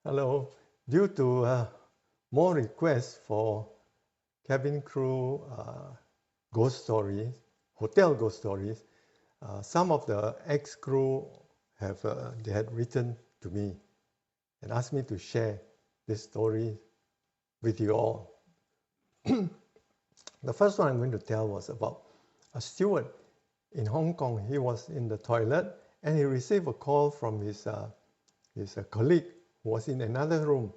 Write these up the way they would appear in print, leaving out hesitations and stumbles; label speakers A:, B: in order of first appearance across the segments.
A: Hello. Due to more requests for cabin crew ghost stories, hotel ghost stories, some of the ex-crew they had written to me and asked me to share this story with you all. The first one I'm going to tell was about a steward in Hong Kong. He was in the toilet and he received a call from his colleague who was in another room,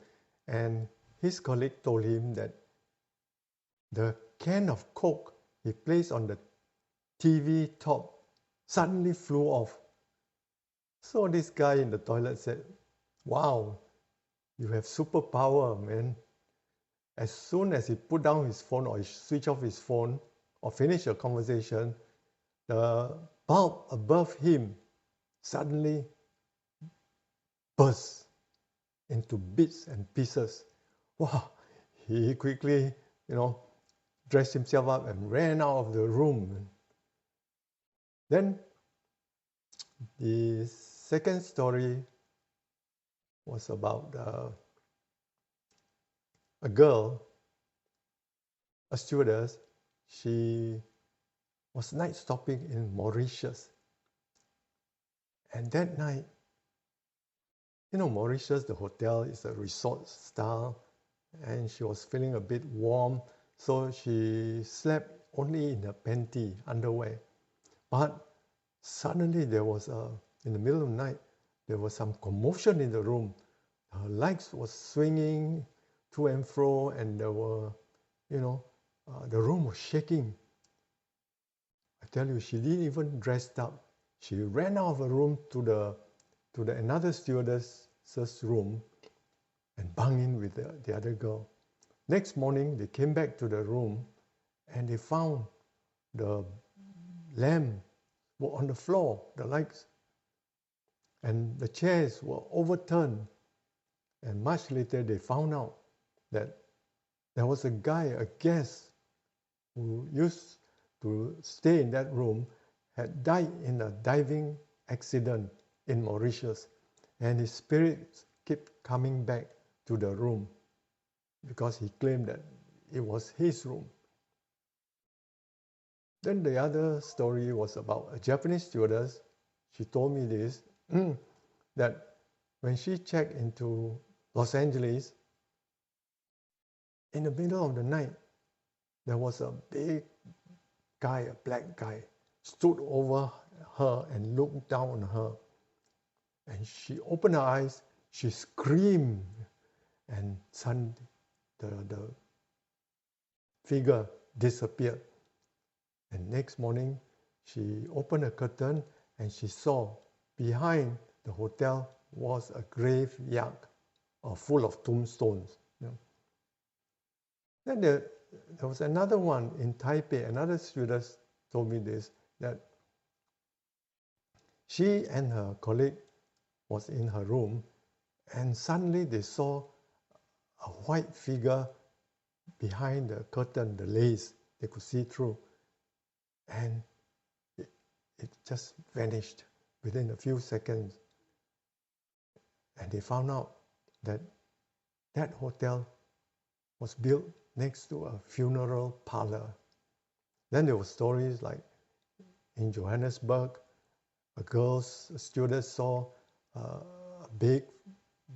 A: and his colleague told him that the can of Coke he placed on the TV top suddenly flew off. So this guy in the toilet said, "Wow, you have superpower, man." As soon as he put down his phone or he switched off his phone or finished a conversation, the bulb above him suddenly burst into bits and pieces. Wow, he quickly, dressed himself up and ran out of the room. Then the second story was about a girl, a stewardess. She was night stopping in Mauritius. And that night, Mauritius, the hotel is a resort style, and she was feeling a bit warm, so she slept only in her panty, underwear. But suddenly in the middle of the night, there was some commotion in the room. Her lights were swinging to and fro, and there were, the room was shaking. I tell you, she didn't even dress up. She ran out of the room to the another stewardess's room and banged in with the other girl. Next morning, they came back to the room and they found the lamp were on the floor, the lights, and the chairs were overturned. And much later, they found out that there was a guy, a guest, who used to stay in that room, had died in a diving accident in Mauritius, and his spirits kept coming back to the room because he claimed that it was his room. Then the other story was about a Japanese stewardess. She told me this, that when she checked into Los Angeles, in the middle of the night, there was a big guy, a black guy, stood over her and looked down on her. And she opened her eyes, she screamed, and suddenly the figure disappeared. And next morning, she opened a curtain and she saw behind the hotel was a graveyard full of tombstones. Then there was another one in Taipei. Another stewardess told me this, that she and her colleague was in her room, and suddenly they saw a white figure behind the curtain, the lace, they could see through. And it just vanished within a few seconds. And they found out that that hotel was built next to a funeral parlor. Then there were stories like in Johannesburg, a stewardess saw a big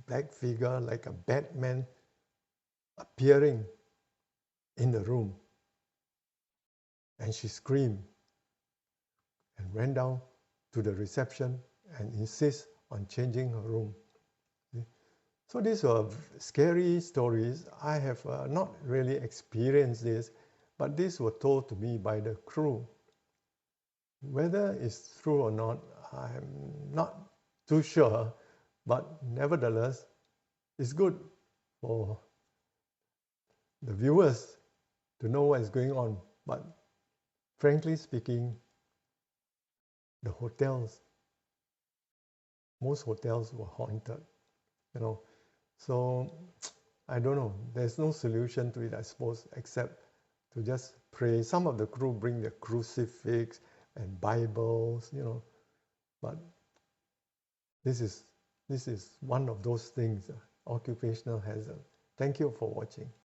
A: black figure like a Batman appearing in the room. And she screamed and ran down to the reception and insisted on changing her room. So these were scary stories. I have not really experienced this, but these were told to me by the crew. Whether it's true or not, I'm not too sure, but nevertheless, it's good for the viewers to know what is going on. But frankly speaking, most hotels were haunted, So I don't know. There's no solution to it, I suppose, except to just pray. Some of the crew bring their crucifix and Bibles, But this is one of those things occupational hazard. Thank you for watching.